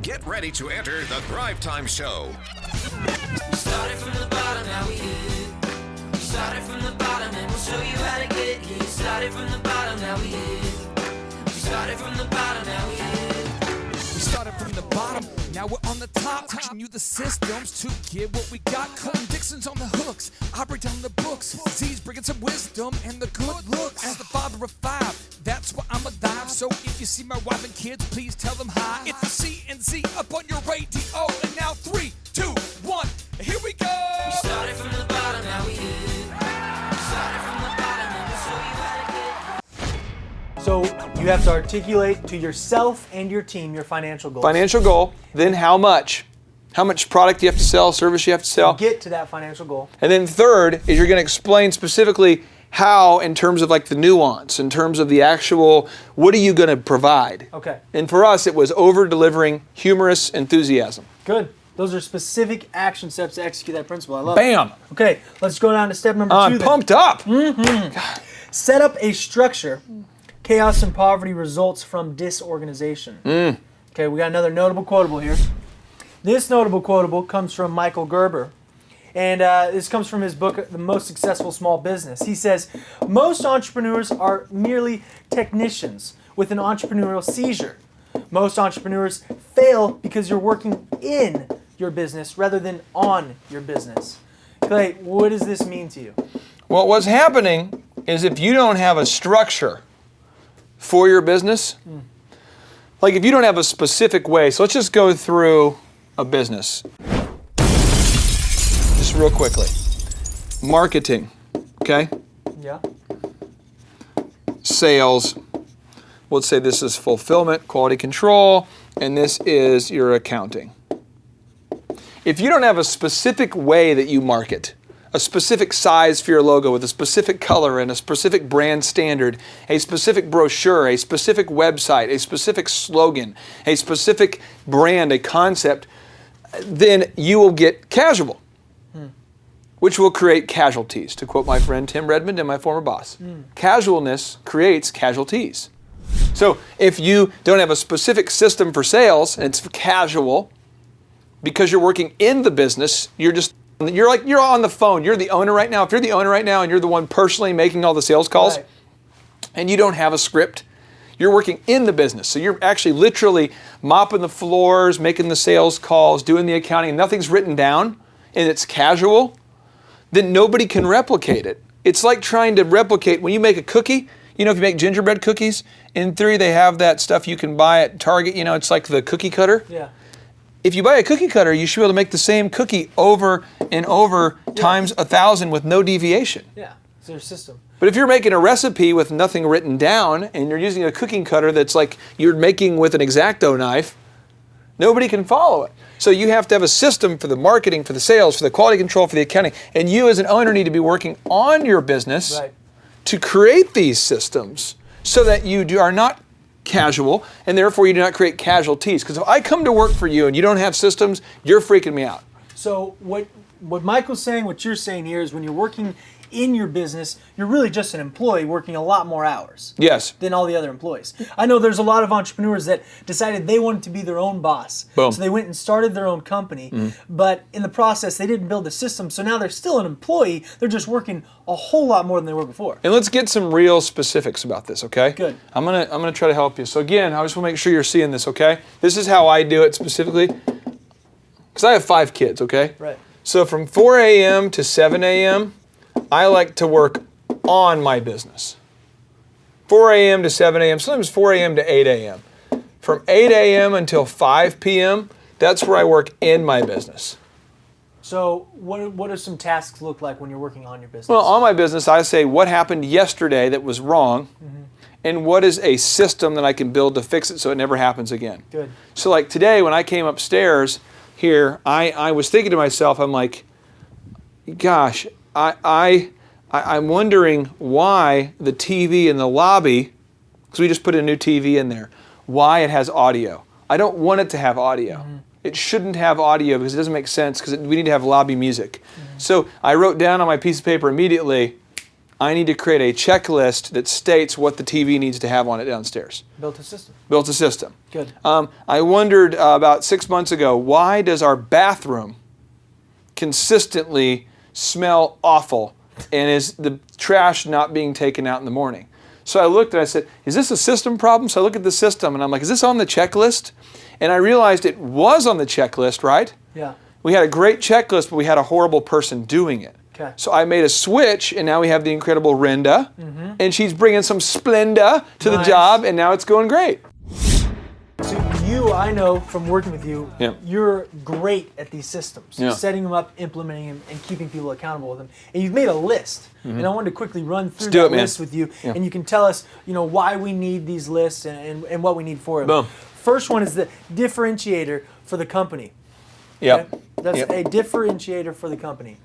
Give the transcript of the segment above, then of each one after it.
Get ready to enter the Thrivetime Show. We started from the bottom, now we here. We started from the bottom and we'll show you how to get here. Started from the bottom, now we here. We started from the bottom, now we here. We started from the bottom, now we're on the top. Teaching you the systems to get what we got. Colton Dixon's on the hooks, I break down the books. Z's bringing some wisdom and the good looks. As the father of five, that's why I'm alive. So if you see my wife and kids, please tell them hi. It's the C&Z up on your radio. And now 3, 2, 1, here we go. We started from the bottom, now we here. We started from the bottom and we'll show you how to get. So you have to articulate to yourself and your team your financial goals. Financial goal, then how much? How much product you have to sell, service you have to sell. Get to that financial goal. And then third is you're going to explain specifically how, in terms of like the nuance, in terms of the actual, what are you going to provide? Okay. And for us, it was over-delivering humorous enthusiasm. Good. Those are specific action steps to execute that principle. I love Bam. it. Okay, let's go down to step number 2. I'm pumped up. Set up a structure. Chaos and poverty results from disorganization. Okay, we got another notable quotable here. This notable quotable comes from Michael Gerber. And this comes from his book, The Most Successful Small Business. He says, most entrepreneurs are merely technicians with an entrepreneurial seizure. Most entrepreneurs fail because you're working in your business rather than on your business. Clay, what does this mean to you? Well, what's happening is if you don't have a structure for your business, like if you don't have a specific way, so let's just go through a business. Just real quickly. Marketing, okay? Yeah. Sales. Let's say this is fulfillment, quality control, and this is your accounting. If you don't have a specific way that you market, a specific size for your logo with a specific color and a specific brand standard, a specific brochure, a specific website, a specific slogan, a specific brand, a concept, then you will get casual, which will create casualties, to quote my friend Tim Redmond and my former boss. Casualness creates casualties. So if you don't have a specific system for sales and it's casual, because you're working in the business, you're on the phone. You're the owner right now. If you're the owner right now and you're the one personally making all the sales calls, Right. and you don't have a script, you're working in the business. So you're actually literally mopping the floors, making the sales calls, doing the accounting, and nothing's written down, and it's casual, then nobody can replicate it. It's like trying to replicate when you make a cookie. You know, if you make gingerbread cookies, in theory they have that stuff you can buy at Target. You know, it's like the cookie cutter. Yeah. If you buy a cookie cutter, you should be able to make the same cookie over and over times 1,000 with no deviation. Yeah. It's their system. But if you're making a recipe with nothing written down and you're using a cooking cutter that's like you're making with an X-Acto knife, nobody can follow it. So you have to have a system for the marketing, for the sales, for the quality control, for the accounting. And you as an owner need to be working on your business to create these systems so that you are not casual and therefore you do not create casualties. Because if I come to work for you and you don't have systems, you're freaking me out. So what Michael's saying, what you're saying here is when you're working in your business, you're really just an employee working a lot more hours than all the other employees. I know there's a lot of entrepreneurs that decided they wanted to be their own boss. Boom. So they went and started their own company, but in the process they didn't build a system, so now they're still an employee, they're just working a whole lot more than they were before. And let's get some real specifics about this, okay? Good. I'm gonna try to help you. So again, I just want to make sure you're seeing this, okay? This is how I do it specifically, because I have 5 kids, okay? Right. So from 4 a.m. to 7 a.m., I like to work on my business. 4 a.m. to 7 a.m., sometimes 4 a.m. to 8 a.m. From 8 a.m. until 5 p.m., that's where I work in my business. So what do some tasks look like when you're working on your business? Well, on my business, I say what happened yesterday that was wrong, and what is a system that I can build to fix it so it never happens again. Good. So like today when I came upstairs here, I was thinking to myself, I'm like, gosh, I'm wondering why the TV in the lobby, because we just put a new TV in there, why it has audio. I don't want it to have audio. It shouldn't have audio because it doesn't make sense because we need to have lobby music. So I wrote down on my piece of paper immediately, I need to create a checklist that states what the TV needs to have on it downstairs. Built a system. Built a system. Good. I wondered about 6 months ago, why does our bathroom consistently smell awful, and is the trash not being taken out in the morning? So I looked and I said, is this a system problem? So I look at the system and I'm like, is this on the checklist? And I realized it was on the checklist, right? Yeah. We had a great checklist, but we had a horrible person doing it. Okay. So I made a switch, and now we have the incredible Renda, and she's bringing some Splenda to the Nice. job, and now it's going great. So you, I know from working with you, Yeah. you're great at these systems, Yeah. setting them up, implementing them, and keeping people accountable with them. And you've made a list, and I wanted to quickly run through do that it, man. list with you, Yeah. and you can tell us, why we need these lists and what we need for them. Boom. First one is the differentiator for the company. Yep. Okay? That's Yep. a differentiator for the company.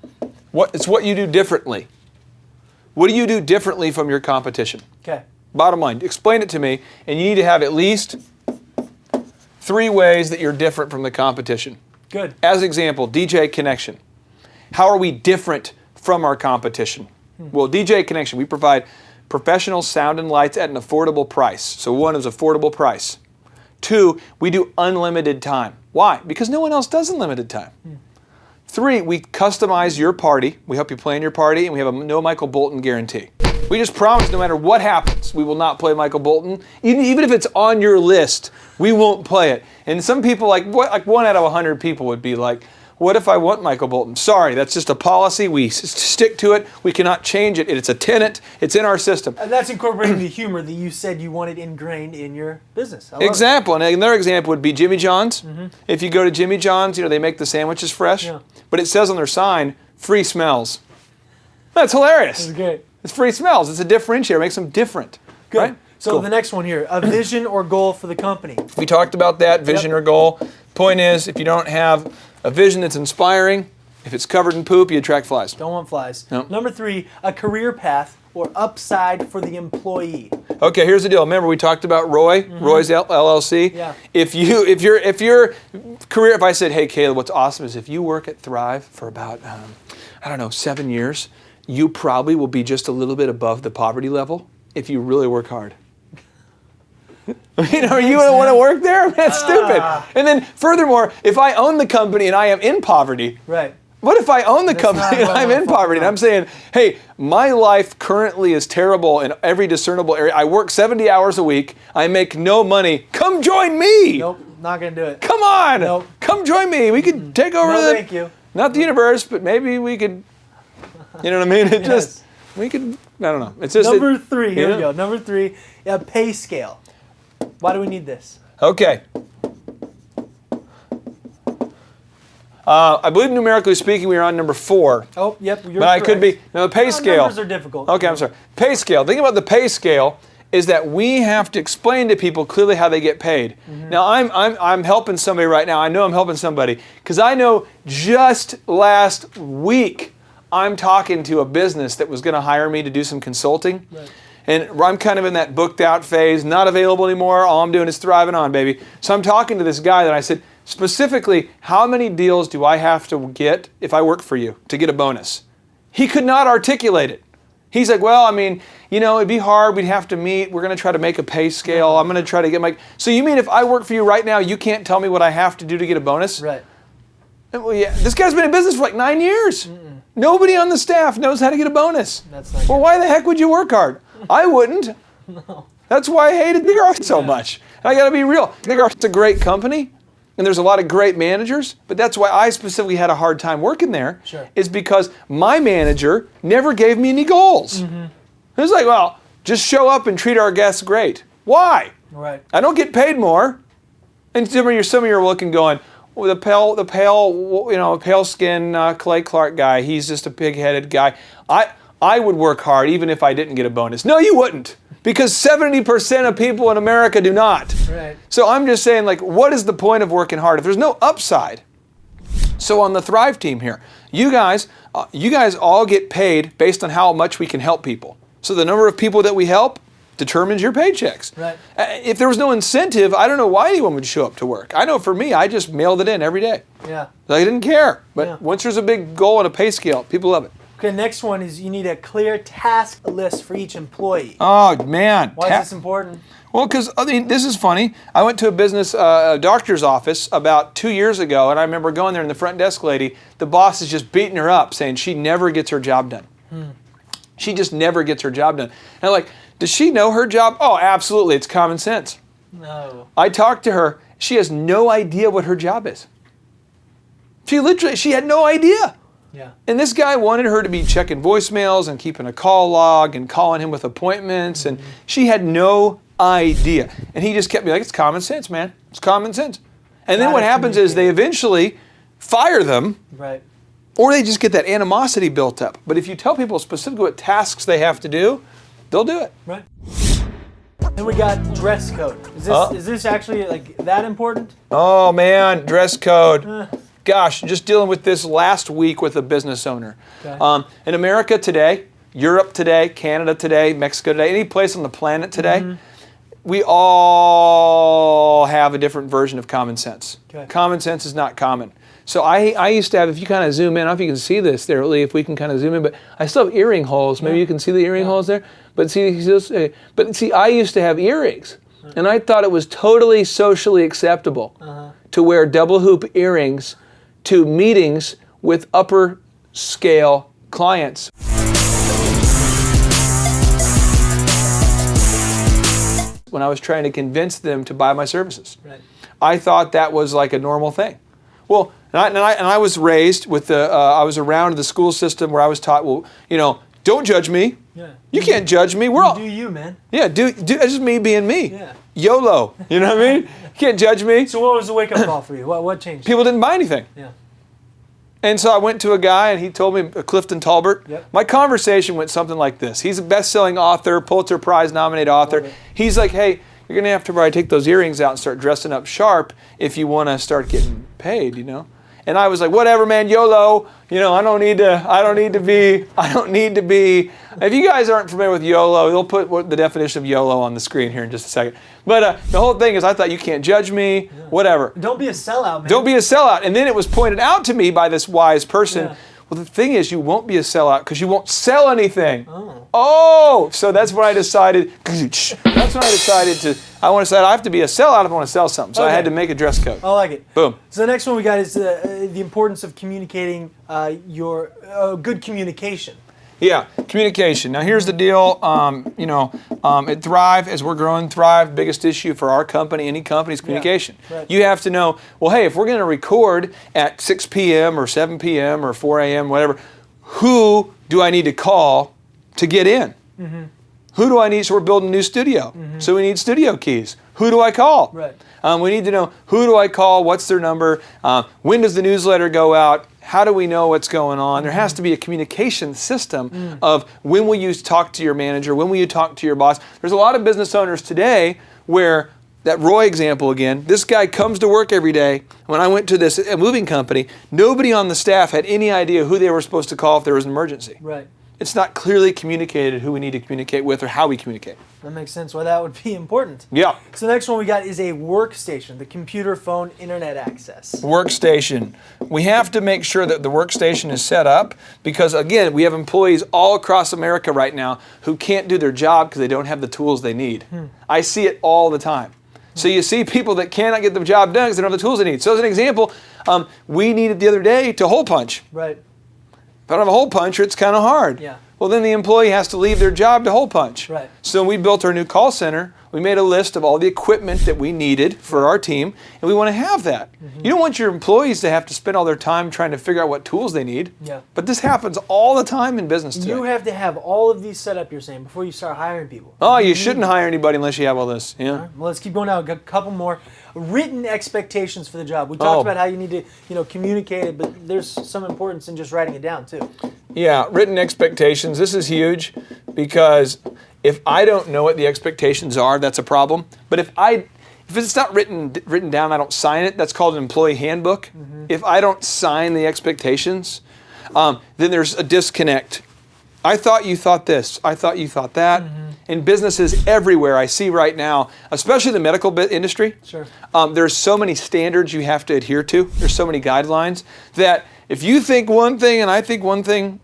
It's what you do differently. What do you do differently from your competition? Okay. Bottom line, explain it to me, and you need to have at least 3 ways that you're different from the competition. Good. As example, DJ Connection. How are we different from our competition? Well, DJ Connection, we provide professional sound and lights at an affordable price. So 1 is affordable price. 2, we do unlimited time. Why? Because no one else does unlimited time. 3, we customize your party. We help you plan your party, and we have a no Michael Bolton guarantee. We just promise no matter what happens, we will not play Michael Bolton. Even if it's on your list, we won't play it. And some people, like 1 out of 100 people would be like, what if I want Michael Bolton? Sorry, that's just a policy. We stick to it. We cannot change it. It's a tenet. It's in our system. And that's incorporating the humor that you said you wanted ingrained in your business. I love it. Example, and another example would be Jimmy John's. If you go to Jimmy John's, they make the sandwiches fresh, Yeah. but it says on their sign, free smells. That's hilarious. That's great. It's free smells. It's a differentiator. It makes them different. Good. Right? So Cool. the next one here, a vision or goal for the company. We talked about that, vision Yep. or goal. Point is, if you don't have a vision that's inspiring, if it's covered in poop, you attract flies. Don't want flies. Nope. Number 3, a career path or upside for the employee. Okay, here's the deal. Remember we talked about Roy's LLC. Yeah. If your career, if I said, hey Caleb, what's awesome is if you work at Thrive for about 7 years, you probably will be just a little bit above the poverty level if you really work hard. You don't want to work there? That's stupid. And then furthermore, if I own the company and I am in poverty, Right. what if I own the That's company and not I'm what in I'm poverty and I'm saying, hey, my life currently is terrible in every discernible area. I work 70 hours a week. I make no money. Come join me. Nope, not going to do it. Come on. Nope. Come join me. We could take over No, the, thank you. not the universe, but maybe we could, you know what I mean? It Yes. just, we could, I don't know. It's just, Number 3, here Yeah. we go. Number 3, a pay scale. Why do we need this? Okay. I believe numerically speaking, we are on number 4. Oh, yep, you're But I could be, correct. no, the pay No, scale. Numbers are difficult. Okay, I'm sorry. Pay scale. Think about the pay scale is that we have to explain to people clearly how they get paid. Now, I'm helping somebody right now. I know I'm helping somebody because I know just last week I'm talking to a business that was going to hire me to do some consulting. Right. And I'm kind of in that booked out phase, not available anymore. All I'm doing is thriving on, baby. So I'm talking to this guy that I said, specifically, how many deals do I have to get if I work for you to get a bonus? He could not articulate it. He's like, well, I mean, it'd be hard. We'd have to meet. We're going to try to make a pay scale. I'm going to try to get my... So you mean if I work for you right now, you can't tell me what I have to do to get a bonus? Right. Well, yeah. This guy's been in business for like 9 years. Nobody on the staff knows how to get a bonus. That's not Well, good. why the heck would you work hard? I wouldn't. No. That's why I hated Big Arts so much. And I got to be real. Big Arts is a great company, and there's a lot of great managers, but that's why I specifically had a hard time working there. Sure. Is because my manager never gave me any goals. It was like, well, just show up and treat our guests great. Why? Right. I don't get paid more. And some of you are looking going, well, the pale skin Clay Clark guy, he's just a pig-headed guy. I would work hard even if I didn't get a bonus. No, you wouldn't. Because 70% of people in America do not. Right. So I'm just saying, what is the point of working hard if there's no upside? So on the Thrive team here, you guys all get paid based on how much we can help people. So the number of people that we help determines your paychecks. Right. If there was no incentive, I don't know why anyone would show up to work. I know for me, I just mailed it in every day. Yeah. I didn't care. But Yeah. once there's a big goal and a pay scale, people love it. Okay, next one is you need a clear task list for each employee. Oh, man. Why is this important? Well, because, I mean, this is funny. I went to a business, a doctor's office about 2 years ago, and I remember going there and the front desk lady, the boss is just beating her up, saying she never gets her job done. She just never gets her job done. And I'm like, does she know her job? Oh, absolutely. It's common sense. No. I talked to her. She has no idea what her job is. She had no idea. Yeah. And this guy wanted her to be checking voicemails and keeping a call log and calling him with appointments, and she had no idea. And he just kept me like, it's common sense, man. It's common sense. And then what happens is they eventually fire them, Right. or they just get that animosity built up. But if you tell people specifically what tasks they have to do, they'll do it. Right. Then we got dress code. Is this actually like that important? Oh man, dress code. Gosh, just dealing with this last week with a business owner. Okay. In America today, Europe today, Canada today, Mexico today, any place on the planet today, we all have a different version of common sense. Okay. Common sense is not common. So I used to have, if you kind of zoom in, I don't know if you can see this there, Lee, if we can kind of zoom in, but I still have earring holes. Maybe you can see the earring holes there. But see, I used to have earrings, and I thought it was totally socially acceptable to wear double hoop earrings to meetings with upper scale clients. When I was trying to convince them to buy my services. Right. I thought that was like a normal thing. Well, and I was raised with I was around the school system where I was taught, well, you know, don't judge me. Yeah. You can't judge me. We're all, Do you, man? yeah, it's just me being me. Yeah. YOLO. You know what I mean? You can't judge me. So what was the wake-up call for you? What changed? People didn't buy anything. Yeah. And so I went to a guy and he told me, Clifton Talbert. Yep. My conversation went something like this. He's a best-selling author, Pulitzer Prize nominated author. Love it. He's like, hey, you're going to have to probably take those earrings out and start dressing up sharp if you want to start getting paid, you know? And I was like, whatever, man, YOLO. You know, I don't need to be. If you guys aren't familiar with YOLO, they'll put the definition of YOLO on the screen here in just a second. But the whole thing is, I thought you can't judge me, whatever. Don't be a sellout, man. Don't be a sellout. And then it was pointed out to me by this wise person, well, the thing is, you won't be a sellout because you won't sell anything. Oh, so that's when I decided, I have to be a sellout if I want to sell something. So I had to make a dress code. I like it. Boom. So the next one we got is the importance of communicating your good communication. Yeah, communication. Now here's the deal. At Thrive, as we're growing Thrive, biggest issue for our company, any company, is communication. Right. You have to know, well, hey, if we're going to record at 6 p.m. or 7 p.m. or 4 a.m., whatever, who do I need to call to get in? Who do I need? So we're building a new studio. So we need studio keys. Who do I call? Right. We need to know, who do I call? What's their number? When does the newsletter go out? How do we know what's going on? There has to be a communication system of when will you talk to your manager? When will you talk to your boss? There's a lot of business owners today where, that Roy example again, this guy comes to work every day. When I went to this moving company, nobody on the staff had any idea who they were supposed to call if there was an emergency. Right. It's not clearly communicated who we need to communicate with or how we communicate. That makes sense why that would be important. Yeah. So the next one we got is a workstation, the computer, phone, internet access. Workstation. We have to make sure that the workstation is set up because, again, we have employees all across America right now who can't do their job because they don't have the tools they need. I see it all the time. So you see people that cannot get the job done because they don't have the tools they need. So as an example, we needed the other day to hole punch. Right. If I don't have a hole puncher, it's kind of hard. Yeah. Well, then the employee has to leave their job to hole punch. Right. So we built our new call center. We made a list of all the equipment that we needed for our team, and we want to have that. You don't want your employees to have to spend all their time trying to figure out what tools they need. Yeah. But this happens all the time in business today. You have to have all of these set up, you're saying, before you start hiring people. Oh, you shouldn't hire anybody unless you have all this. Yeah. Well, let's keep going now. Got a couple more written expectations for the job. We talked about how you need to communicate it, but there's some importance in just writing it down too. Yeah, written expectations. This is huge because if I don't know what the expectations are, that's a problem. But if it's not written down, I don't sign it. That's called an employee handbook. If I don't sign the expectations, then there's a disconnect. I thought you thought this. I thought you thought that. In businesses everywhere, I see right now, especially the medical industry, Sure. There's so many standards you have to adhere to. There's so many guidelines that if you think one thing and I think one thing,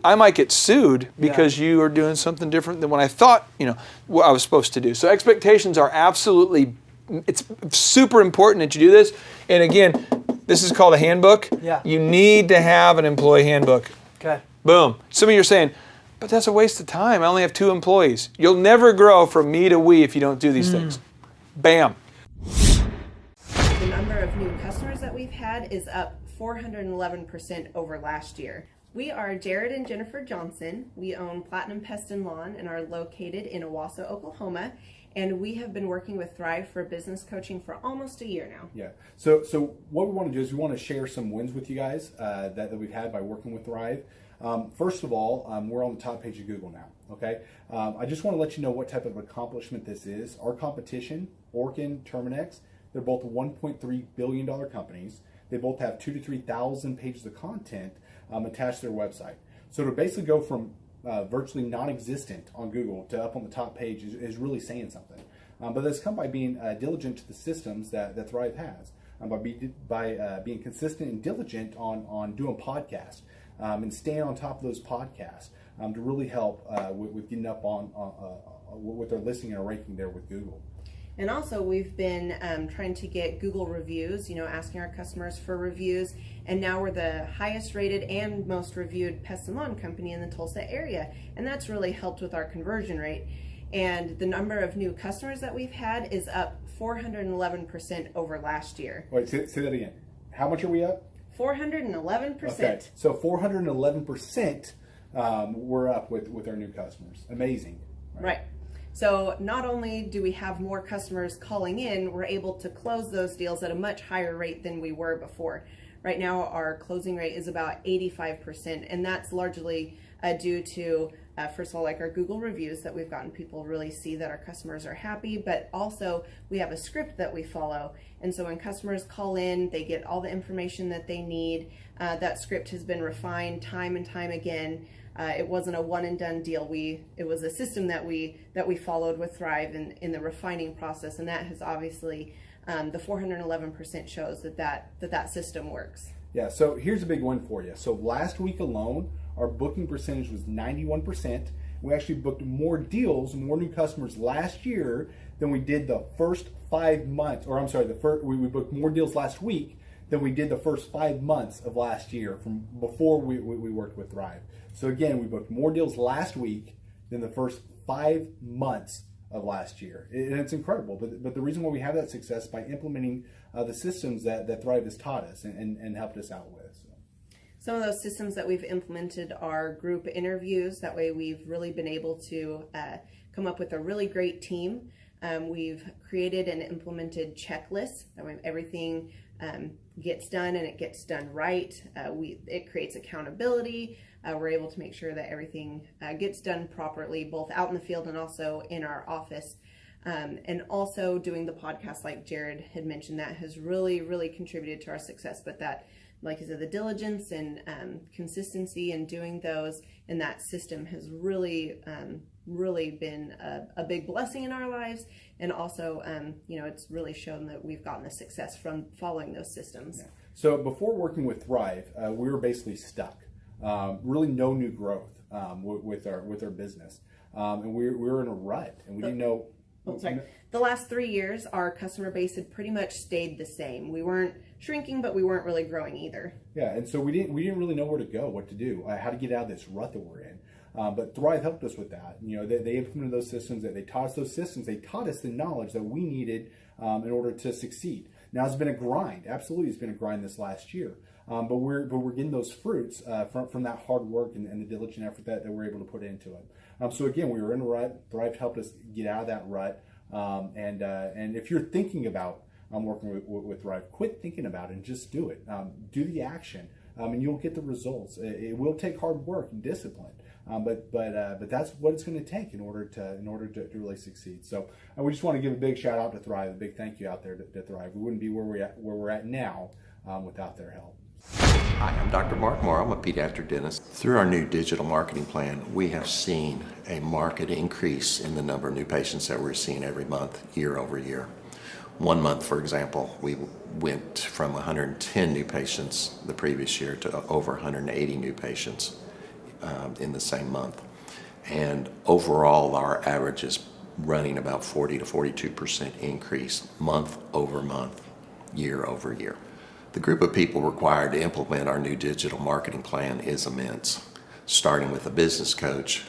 I might get sued because you are doing something different than what I thought, what I was supposed to do. So expectations are absolutely, it's super important that you do this. And again, this is called a handbook. Yeah. You need to have an employee handbook. Okay. Boom. Some of you are saying, but that's a waste of time. I only have 2 employees. You'll never grow from me to we if you don't do these things. Bam. The number of new customers that we've had is up 411% over last year. We are Jared and Jennifer Johnson. We own Platinum Pest and Lawn and are located in Owasso, Oklahoma. And we have been working with Thrive for business coaching for almost a year now. Yeah. So what we want to do is we want to share some wins with you guys that we've had by working with Thrive. First of all, we're on the top page of Google now. Okay. I just want to let you know what type of accomplishment this is. Our competition, Orkin, Terminex, they're both $1.3 billion companies. They both have 2,000 to 3,000 pages of content attached to their website. So to basically go from virtually non-existent on Google to up on the top page is really saying something. But that's come by being diligent to the systems that Thrive has, by being consistent and diligent on doing podcasts and staying on top of those podcasts to really help with getting up on with their listing and ranking there with Google. And also we've been trying to get Google reviews, asking our customers for reviews. And now we're the highest rated and most reviewed pest and lawn company in the Tulsa area. And that's really helped with our conversion rate. And the number of new customers that we've had is up 411% over last year. Wait, say that again. How much are we up? 411%. Okay, so 411% we're up with our new customers. Amazing. Right. So not only do we have more customers calling in, we're able to close those deals at a much higher rate than we were before. Right now, our closing rate is about 85%, and that's largely due to, first of all, like our Google reviews that we've gotten people really see that our customers are happy, but also we have a script that we follow. And so when customers call in, they get all the information that they need. That script has been refined time and time again. It wasn't a one and done deal. It was a system that we followed with Thrive in the refining process, and that has obviously the 411% shows that system works. Yeah. So here's a big one for you. So last week alone, our booking percentage was 91%. We actually booked more deals, more new customers last year than we did the first 5 months. Or I'm sorry, we booked more deals last week than we did the first 5 months of last year from before we worked with Thrive. So again, we booked more deals last week than the first 5 months of last year. And it's incredible. But the reason why we have that success is by implementing the systems that Thrive has taught us and helped us out with. So. Some of those systems that we've implemented are group interviews. That way we've really been able to come up with a really great team. We've created and implemented checklists. That way everything gets done and it gets done right. It creates accountability. We're able to make sure that everything gets done properly, both out in the field and also in our office. And also doing the podcast, like Jared had mentioned, that has really, really contributed to our success. But that, like I said, the diligence and consistency in doing those and that system has really, really been a big blessing in our lives. And also, it's really shown that we've gotten the success from following those systems. Yeah. So before working with Thrive, we were basically stuck. Really no new growth with our business. And we were in a rut and we didn't know. The last 3 years, our customer base had pretty much stayed the same. We weren't shrinking, but we weren't really growing either. Yeah, and so we didn't really know where to go, what to do, how to get out of this rut that we're in. But Thrive helped us with that. They implemented those systems. They taught us those systems. They taught us the knowledge that we needed in order to succeed. Now it's been a grind. Absolutely, it's been a grind this last year. But we're getting those fruits from that hard work and the diligent effort that we're able to put into it. So again, we were in a rut. Thrive helped us get out of that rut. And if you're thinking about working with Thrive, quit thinking about it and just do it. Do the action, and you'll get the results. It will take hard work and discipline, but that's what it's going to take in order to really succeed. So we just want to give a big shout out to Thrive, a big thank you out there to Thrive. We wouldn't be where we're at now without their help. Hi, I'm Dr. Mark Moore. I'm a pediatric dentist. Through our new digital marketing plan, we have seen a marked increase in the number of new patients that we're seeing every month, year over year. 1 month, for example, we went from 110 new patients the previous year to over 180 new patients in the same month. And overall, our average is running about 40 to 42% increase month over month, year over year. The group of people required to implement our new digital marketing plan is immense, starting with a business coach,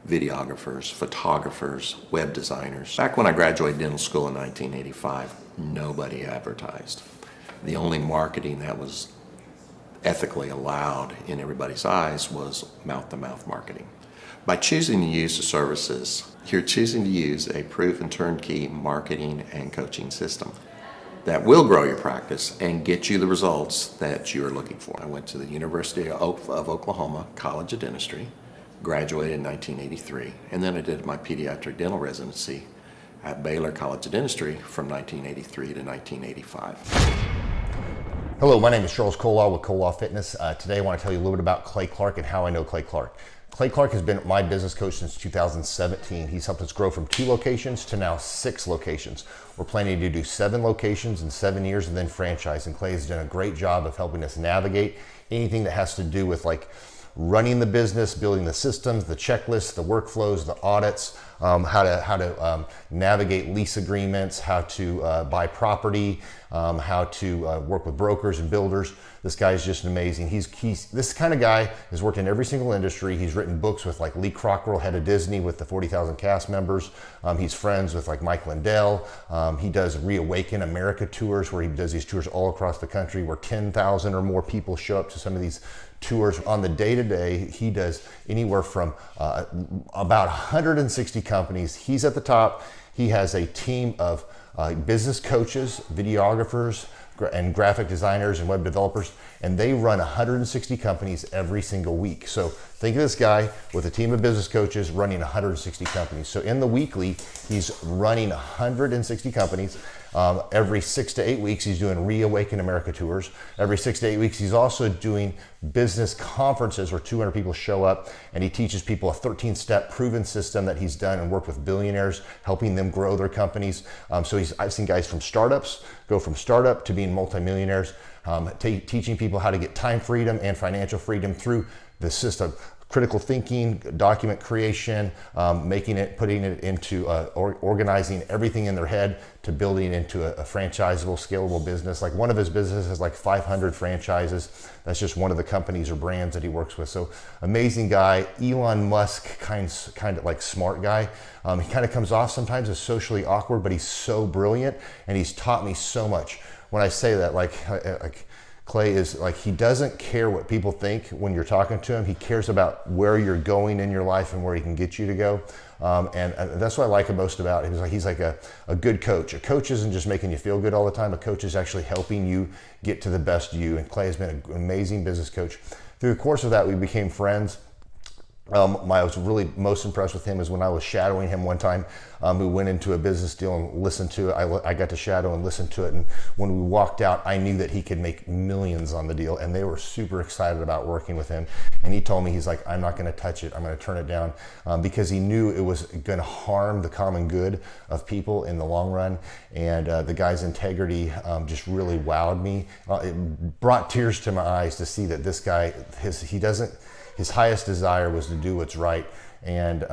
videographers, photographers, web designers. Back when I graduated dental school in 1985, nobody advertised. The only marketing that was ethically allowed in everybody's eyes was mouth-to-mouth marketing. By choosing to use the services, you're choosing to use a proven turnkey marketing and coaching system that will grow your practice and get you the results that you're looking for. I went to the University of Oklahoma College of Dentistry, graduated in 1983, and then I did my pediatric dental residency at Baylor College of Dentistry from 1983 to 1985. Hello, my name is Charles Colaw with Colaw Fitness. Today I want to tell you a little bit about Clay Clark and how I know Clay Clark. Clay Clark has been my business coach since 2017. He's helped us grow from 2 locations to now 6 locations. We're planning to do 7 locations in 7 years and then franchise. And Clay has done a great job of helping us navigate anything that has to do with like running the business, building the systems, the checklists, the workflows, the audits, how to navigate lease agreements, how to buy property, how to work with brokers and builders. This guy is just amazing. He's this kind of guy has worked in every single industry. He's written books with like Lee Crockrell, head of Disney, with the 40,000 cast members. He's friends with like Mike Lindell. He does Reawaken America tours where he does these tours all across the country where 10,000 or more people show up to some of these tours. On the day-to-day, he does anywhere from about 160 companies. He's at the top. He has a team of business coaches, videographers, and graphic designers and web developers, and they run 160 companies every single week. So think of this guy with a team of business coaches running 160 companies. So in the weekly, he's running 160 companies. Every 6 to 8 weeks, he's doing Reawaken America tours. Every 6 to 8 weeks, he's also doing business conferences where 200 people show up, and he teaches people a 13-step proven system that he's done and worked with billionaires, helping them grow their companies. So I've seen guys from startups go from startup to being multimillionaires, teaching people how to get time freedom and financial freedom through the system. Critical thinking, document creation, putting it into organizing everything in their head to building into a franchisable, scalable business. Like one of his businesses has like 500 franchises. That's just one of the companies or brands that he works with. So amazing guy, Elon Musk kind of like smart guy. He kind of comes off sometimes as socially awkward, but he's so brilliant and he's taught me so much. When I say that, like Clay is like, he doesn't care what people think when you're talking to him. He cares about where you're going in your life and where he can get you to go. And that's what I like most about him. He's like a good coach. A coach isn't just making you feel good all the time. A coach is actually helping you get to the best you. And Clay has been an amazing business coach. Through the course of that, we became friends. I was really most impressed with him is when I was shadowing him one time. We went into a business deal and listened to it. I got to shadow and listen to it. And when we walked out, I knew that he could make millions on the deal. And they were super excited about working with him. And he told me, he's like, I'm not going to touch it. I'm going to turn it down because he knew it was going to harm the common good of people in the long run. And the guy's integrity just really wowed me. It brought tears to my eyes to see that this guy, his highest desire was to do what's right. And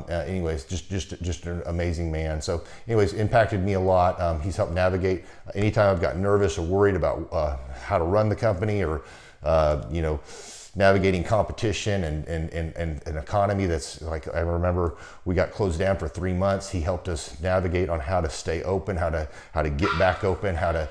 anyways, just an amazing man. So anyways, impacted me a lot. He's helped navigate anytime I've got nervous or worried about how to run the company or, navigating competition and an economy that's like, I remember we got closed down for 3 months. He helped us navigate on how to stay open, how to get back open, how to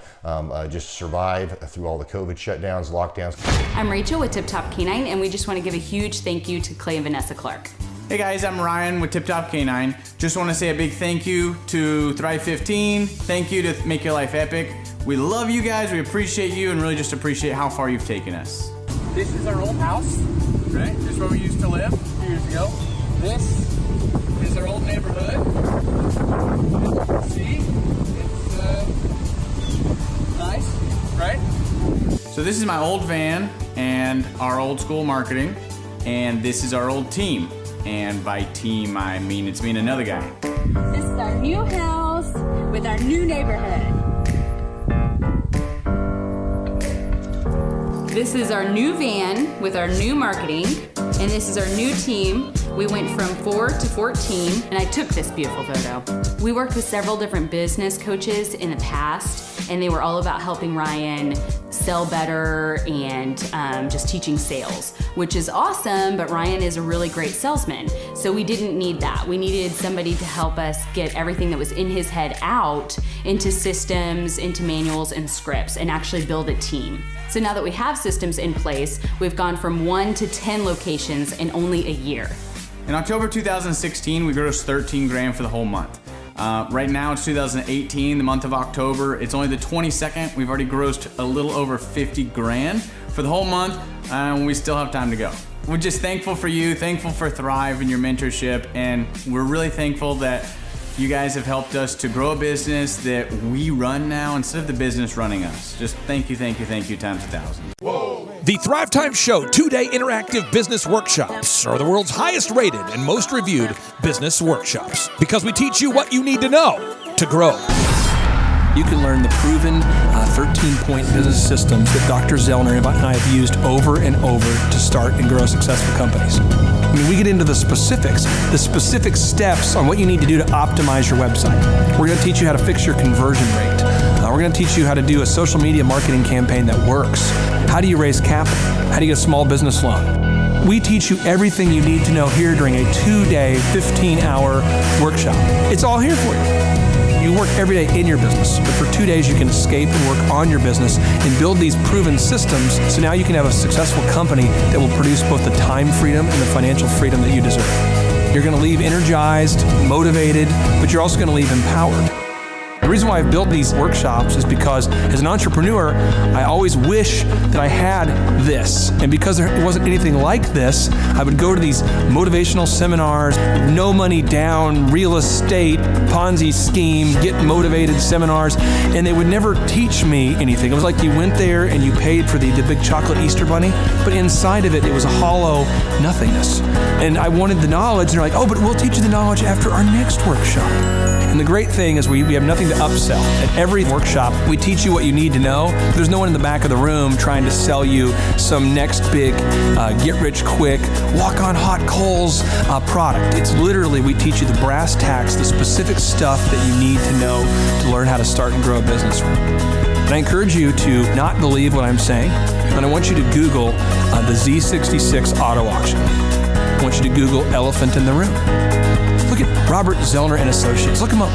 just survive through all the COVID shutdowns, lockdowns. I'm Rachel with Tip Top Canine, and we just want to give a huge thank you to Clay and Vanessa Clark. Hey guys, I'm Ryan with Tip Top Canine. Just want to say a big thank you to Thrive 15. Thank you to Make Your Life Epic. We love you guys, we appreciate you, and really just appreciate how far you've taken us. This is our old house, right? This is where we used to live a few years ago. This is our old neighborhood. See, it's nice, right? So this is my old van and our old school marketing, and this is our old team. And by team, I mean it's me and another guy. This is our new house with our new neighborhood. This is our new van with our new marketing, And this is our new team. We went from 4 to 14, and I took this beautiful photo. We worked with several different business coaches in the past, and they were all about helping Ryan sell better and just teaching sales, which is awesome, but Ryan is a really great salesman. So we didn't need that. We needed somebody to help us get everything that was in his head out into systems, into manuals and scripts, and actually build a team. So now that we have systems in place, we've gone from 1 to 10 locations in only a year. In October 2016, we grossed 13 grand for the whole month. Right now it's 2018, the month of October. It's only the 22nd. We've already grossed a little over 50 grand for the whole month, and we still have time to go. We're just thankful for you, thankful for Thrive and your mentorship, and we're really thankful that you guys have helped us to grow a business that we run now instead of the business running us. Just thank you times 1,000. The Thrivetime Show 2-day interactive business workshops are the world's highest rated and most reviewed business workshops because we teach you what you need to know to grow. You can learn the proven 13-point business systems that Dr. Zellner and I have used over and over to start and grow successful companies. I mean, we get into the specifics, the specific steps on what you need to do to optimize your website. We're going to teach you how to fix your conversion rate. We're going to teach you how to do a social media marketing campaign that works. How do you raise capital? How do you get a small business loan? We teach you everything you need to know here during a 2-day, 15-hour workshop. It's all here for you. You work every day in your business, but for 2 days you can escape and work on your business and build these proven systems so now you can have a successful company that will produce both the time freedom and the financial freedom that you deserve. You're going to leave energized, motivated, but you're also going to leave empowered. The reason why I've built these workshops is because as an entrepreneur, I always wish that I had this. And because there wasn't anything like this, I would go to these motivational seminars, no money down, real estate, Ponzi scheme, get motivated seminars, and they would never teach me anything. It was like you went there and you paid for the big chocolate Easter bunny, but inside of it, it was a hollow nothingness. And I wanted the knowledge, and they're like, oh, but we'll teach you the knowledge after our next workshop. And the great thing is we have nothing to upsell. At every workshop, we teach you what you need to know. There's no one in the back of the room trying to sell you some next big get-rich-quick, walk-on-hot coals product. It's literally, we teach you the brass tacks, the specific stuff that you need to know to learn how to start and grow a business. And I encourage you to not believe what I'm saying, and I want you to Google the Z66 auto auction. I want you to Google elephant in the room. Look at Robert Zellner and Associates. Look them up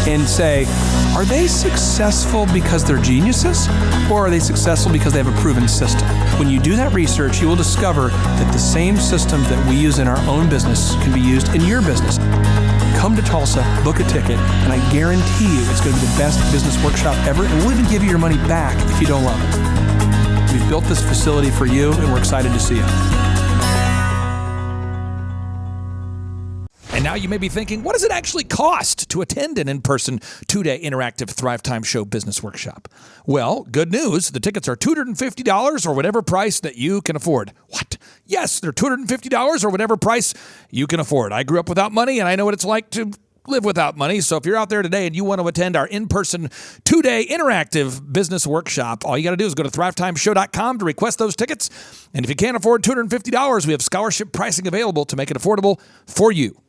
and say, are they successful because they're geniuses, or are they successful because they have a proven system? When you do that research, you will discover that the same systems that we use in our own business can be used in your business. Come to Tulsa, book a ticket, and I guarantee you it's going to be the best business workshop ever, and we'll even give you your money back if you don't love it. We've built this facility for you, and we're excited to see you. And now you may be thinking, what does it actually cost to attend an in-person 2-day interactive Thrivetime Show business workshop? Well, good news. The tickets are $250 or whatever price that you can afford. What? Yes, they're $250 or whatever price you can afford. I grew up without money, and I know what it's like to live without money. So if you're out there today and you want to attend our in-person 2-day interactive business workshop, all you got to do is go to thrivetimeshow.com to request those tickets. And if you can't afford $250, we have scholarship pricing available to make it affordable for you.